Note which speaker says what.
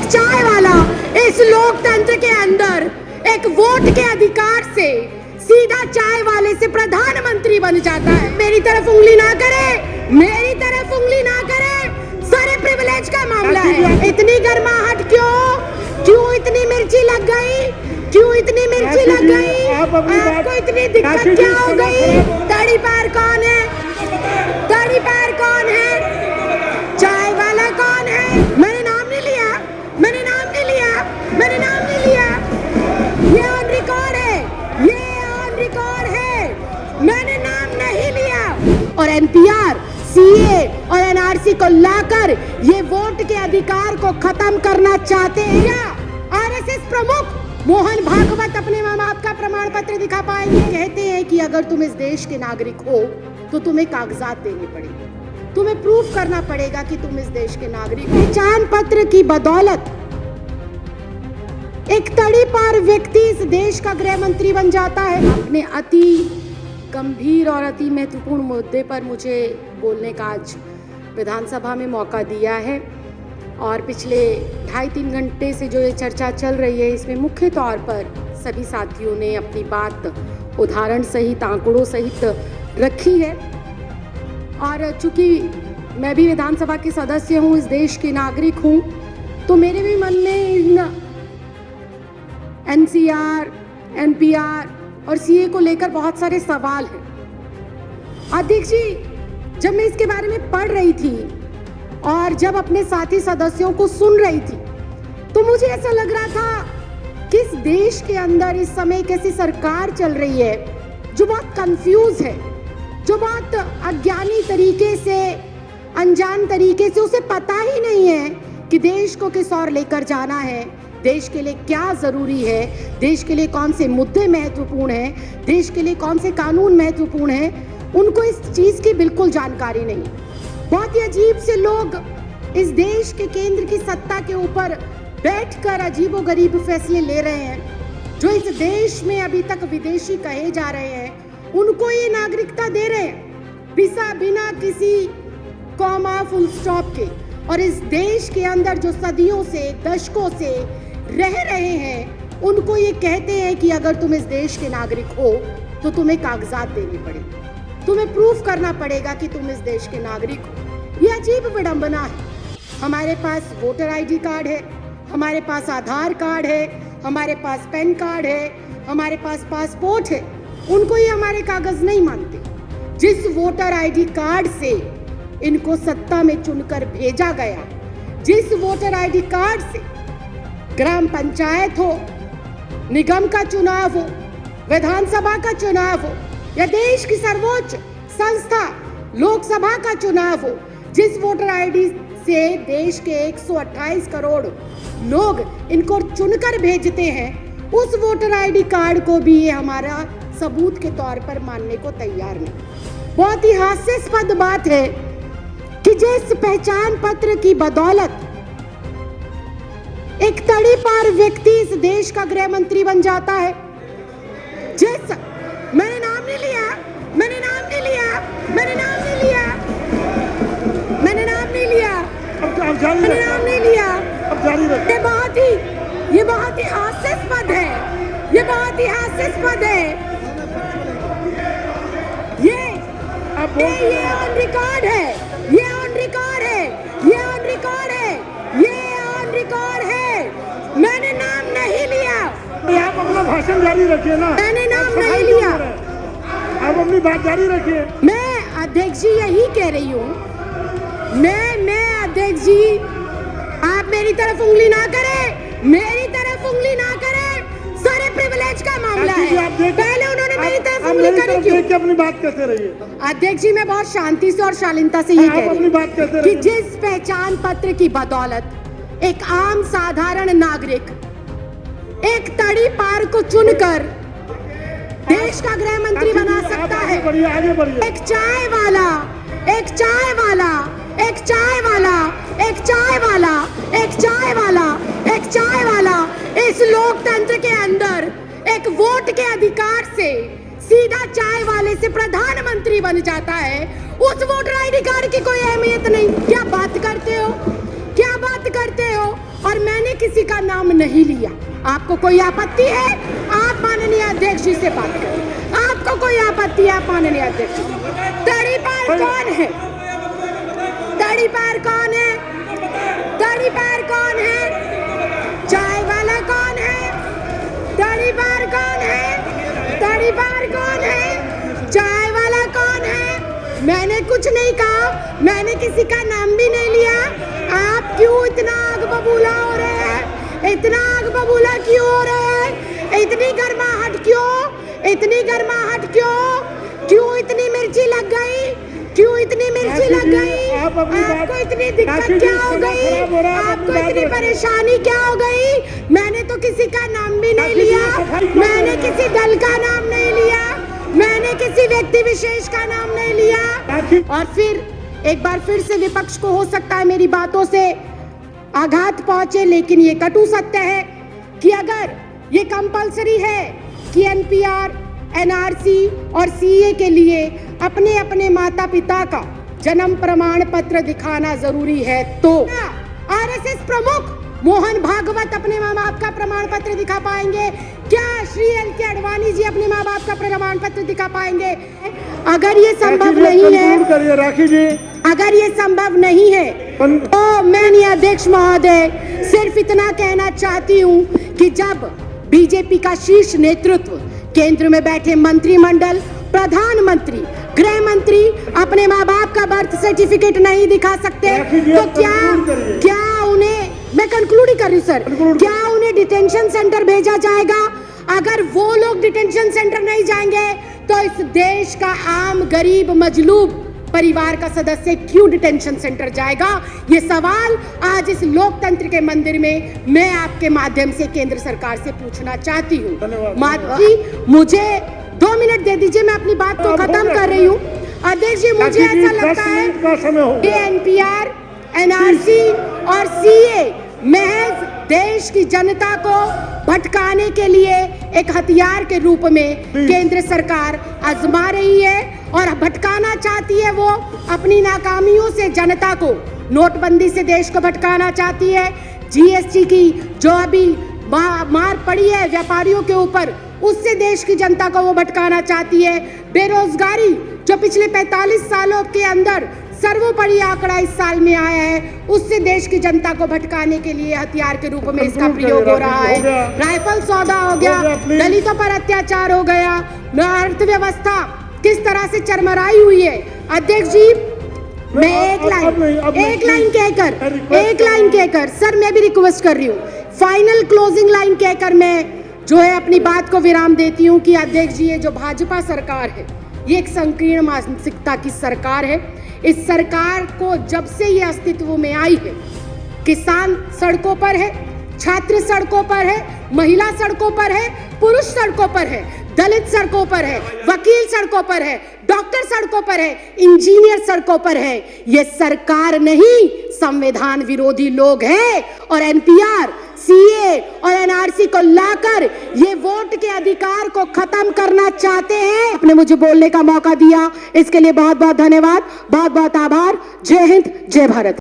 Speaker 1: एक चाय वाला इस लोकतंत्र के अंदर एक वोट के अधिकार से सीधा चाय वाले से प्रधानमंत्री बन जाता है। मेरी तरफ उंगली ना करे, मेरी तरफ उंगली ना करे, सारे प्रिविलेज का मामला है। इतनी गर्माहट क्यों इतनी मिर्ची लग गई, क्यों इतनी मिर्ची लग गई, आपको इतनी दिक्कत क्या हो गई? दाढ़ी पैर कौन है, दाढ़ी पैर कौन है, चाय वाला कौन है? मैंने नाम नहीं लिया, मैंने नाम नहीं लिया, मैंने नाम नहीं लिया, ये ऑन रिकॉर्ड है, ये ऑन रिकॉर्ड है, मैंने नाम नहीं लिया। और एनपीआर, सीए और एनआरसी को लाकर ये वोट के अधिकार को खत्म करना चाहते हैं क्या आरएसएस प्रमुख मोहन भागवत अपने माँ बाप का प्रमाण पत्र दिखा पाएंगे? कहते हैं कि अगर तुम इस देश के नागरिक हो तो तुम्हें कागजात देने पड़ेंगे, तुम्हें प्रूफ करना पड़ेगा कि तुम इस देश के नागरिक हो। पहचान पत्र की बदौलत एक तड़ीपार व्यक्ति इस देश का गृह मंत्री बन जाता है। अपने अति गंभीर और अति महत्वपूर्ण मुद्दे पर मुझे बोलने का आज विधानसभा में मौका दिया है और पिछले 2.5-3 घंटे से जो ये चर्चा चल रही है इसमें मुख्य तौर पर सभी साथियों ने अपनी बात उदाहरण सहित, आंकड़ों सहित रखी है। और चूंकि मैं भी विधानसभा के सदस्य हूँ, इस देश की नागरिक हूँ, तो मेरे भी मन में इन एनसीआर, एनपीआर और सीए को लेकर बहुत सारे सवाल हैं। अध्यक्ष जी, जब मैं इसके बारे में पढ़ रही थी और जब अपने साथी सदस्यों को सुन रही थी तो मुझे ऐसा लग रहा था कि इस देश के अंदर इस समय एक ऐसी सरकार चल रही है जो बहुत कंफ्यूज है, जो बहुत अज्ञानी तरीके से, अनजान तरीके से, उसे पता ही नहीं है कि देश को किस ओर लेकर जाना है, देश के लिए क्या जरूरी है, देश के लिए कौन से मुद्दे महत्वपूर्ण हैं, देश के लिए कौन से कानून महत्वपूर्ण हैं। उनको इस चीज की बिल्कुल जानकारी नहीं। बहुत ही अजीब से लोग इस देश के केंद्र की सत्ता के ऊपर बैठकर अजीबोगरीब फैसले ले रहे हैं। जो इस देश में अभी तक विदेशी कहे जा रहे हैं उनको ये नागरिकता दे रहे हैं बिना किसी कॉमा, फुल स्टॉप के। और इस देश के अंदर जो सदियों से, दशकों से रह रहे हैं उनको ये कहते हैं कि अगर तुम इस देश के नागरिक हो तो तुम्हें कागजात देने पड़ेंगे, तुम्हें प्रूफ करना पड़ेगा कि तुम इस देश के नागरिक हो। ये अजीब विडंबना है। हमारे पास वोटर आईडी कार्ड है, हमारे पास आधार कार्ड है, हमारे पास पैन कार्ड है, हमारे पास पासपोर्ट है, उनको ये हमारे कागज नहीं मानते। जिस वोटर आईडी कार्ड से इनको सत्ता में चुनकर भेजा गया, जिस वोटर आईडी कार्ड से ग्राम पंचायत हो, निगम का चुनाव हो, विधानसभा का चुनाव हो या देश की सर्वोच्च संस्था लोकसभा का चुनाव हो, जिस वोटर आईडी से देश के 128 करोड़ लोग इनको चुनकर भेजते हैं, उस वोटर आईडी कार्ड को भी ये हमारा सबूत के तौर पर मानने को तैयार नहीं। बहुत ही हास्यास्पद बात है कि जिस पहचान पत्र की बदौलत एक तड़ीपार व्यक्ति इस देश का गृह मंत्री बन जाता है, जिस मैंने नाम नहीं लिया, मैंने नाम नहीं लिया, मैंने नाम नहीं लिया, मैंने नाम नहीं लिया, मैंने नाम नहीं लिया। ये बहुत ही हास्यास्पद है, ये बहुत ही हास्यास्पद है। ये ऑन रिकॉर्ड है, ये ऑन रिकॉर्ड है, ये ऑन रिकॉर्ड है, ये ऑन रिकॉर्ड है। मैंने नाम नहीं लिया।
Speaker 2: आप अपना भाषण जारी रखिए ना,
Speaker 1: मैंने नाम नहीं लिया।
Speaker 2: आप अपनी बात जारी रखिए।
Speaker 1: मैं अध्यक्ष जी यही कह रही हूँ, मैं अध्यक्ष जी, आप मेरी तरफ उंगली ना करें, मेरी तरफ उंगली ना करें, सारे प्रिविलेज का मामला है। पहले उन्होंने मेरी तरफ उंगली करी क्यों?
Speaker 2: अपनी बात कहते रहिए।
Speaker 1: अध्यक्ष जी, मैं बहुत शांति से और शालीनता से ये कह रही हूँ कि जिस पहचान पत्र की बदौलत एक आम साधारण नागरिक एक तड़ीपार को चुनकर देश का गृह मंत्री बना सकता है।
Speaker 2: आगे बढ़िए।
Speaker 1: एक चाय वाला, एक चाय वाला, एक चाय वाला, एक चाय वाला, एक चाय वाला, एक चाय वाला इस लोकतंत्र के अंदर एक वोट के अधिकार से सीधा चाय वाले से प्रधानमंत्री बन जाता है। उस वोटर आईडी कार्ड की कोई अहमियत नहीं। क्या बात करते हो, क्या बात करते हो? और मैंने किसी का नाम नहीं लिया। आपको कोई आपत्ति है? आप माननीय अध्यक्ष जी से बात करें। आपको कोई आपत्ति है? आप माननीय अध्यक्ष। तड़ीपार कौन है? तड़ीपार कौन है? तड़ीपार कौन है? चाय वाला कौन है? तड़ीपार कौन है? तड़ीपार कौन है? चाय वाला कौन है? मैंने कुछ नहीं कहा, मैंने किसी का नाम भी नहीं लिया। आप क्यों इतना आग बबूला हो रहे हैं? इतना आग बबूला क्यों हो रहे हैं? इतनी गर्माहट क्यों? इतनी गर्माहट क्यों? क्यों इतनी मिर्ची लग गई? क्यों इतनी मिर्ची लग गई? आपको इतनी दिक्कत क्या हो गई? आपको इतनी परेशानी क्या हो गई? मैंने तो किसी का नाम भी नहीं लिया, मैंने किसी दल का नाम नहीं लिया, मैंने किसी व्यक्ति विशेष का नाम नहीं लिया। और फिर एक बार फिर से विपक्ष को हो सकता है मेरी बातों से आघात पहुंचे, लेकिन ये कटु सत्य है कि अगर ये कंपलसरी है कि एनपीआर, एनआरसी और सीए के लिए अपने अपने माता पिता का जन्म प्रमाण पत्र दिखाना जरूरी है, तो आरएसएस प्रमुख मोहन भागवत अपने माँ बाप का प्रमाण पत्र दिखा पाएंगे? क्या श्री एल.के. आडवाणी जी अपने माँ बाप का प्रमाण पत्र दिखा पाएंगे? अगर ये संभव नहीं है,
Speaker 2: राखी जी,
Speaker 1: अगर ये संभव नहीं है तो मैं अध्यक्ष महोदय सिर्फ इतना कहना चाहती हूँ कि जब बीजेपी का शीर्ष नेतृत्व, केंद्र में बैठे मंत्रिमंडल, प्रधानमंत्री, गृह मंत्री अपने माँ बाप का बर्थ सर्टिफिकेट नहीं दिखा सकते, तो क्या उन्हें, मैं कंक्लूड ही कर रही हूँ सर, क्या उन्हें डिटेंशन सेंटर भेजा जाएगा? अगर वो लोग डिटेंशन सेंटर नहीं जाएंगे तो इस देश का आम गरीब मजलूब परिवार का सदस्य क्यों डिटेंशन सेंटर जाएगा? ये सवाल आज इस लोकतंत्र के मंदिर में मैं आपके माध्यम से केंद्र सरकार से पूछना चाहती हूँ। माधवी, मुझे 2 मिनट दे दीजिए, मैं अपनी बात को खत्म कर रही हूँ। अध्यक्ष जी, मुझे ऐसा लगता है कि एनपीआर, एनआरसी और सीए महज देश की जनता को भटकाने के लिए एक हथियार के रूप में केंद्र सरकार आजमा रही है और भटकाना चाहती है। वो अपनी नाकामियों से जनता को, नोटबंदी से देश को भटकाना चाहती है, जीएसटी की जो अभी मार पड़ी है व्यापारियों के ऊपर, उससे देश की जनता को वो भटकाना चाहती है। बेरोजगारी जो पिछले 45 सालों के अंदर सर्वोपरि आंकड़ा इस साल में आया है, उससे देश की जनता को भटकाने के लिए हथियार के रूप में इसका प्रयोग हो रहा है। राइफल सौदा हो गया, दलितों पर अत्याचार हो गया, अर्थव्यवस्था किस तरह से चरमराई हुई है। अध्यक्ष जी, मैं एक लाइन कहकर सर, मैं भी रिक्वेस्ट कर रही हूँ, फाइनल क्लोजिंग लाइन कहकर मैं जो है अपनी बात को विराम देती हूँ कि अध्यक्ष जी, ये जो भाजपा सरकार है, ये एक संकीर्ण मानसिकता की सरकार है। इस सरकार को जब से ये अस्तित्व में आई है, किसान सड़कों पर है, छात्र सड़कों पर है, महिला सड़कों पर है, पुरुष सड़कों पर है, दलित सड़कों पर है, वकील सड़कों पर है, डॉक्टर सड़कों पर है, इंजीनियर सड़कों पर है। ये सरकार नहीं, संविधान विरोधी लोग हैं और एनपीआर, सीए और एनआरसी को लाकर ये वोट के अधिकार को खत्म करना चाहते हैं। आपने मुझे बोलने का मौका दिया, इसके लिए बहुत बहुत धन्यवाद, बहुत बहुत आभार। जय हिंद, जय भारत।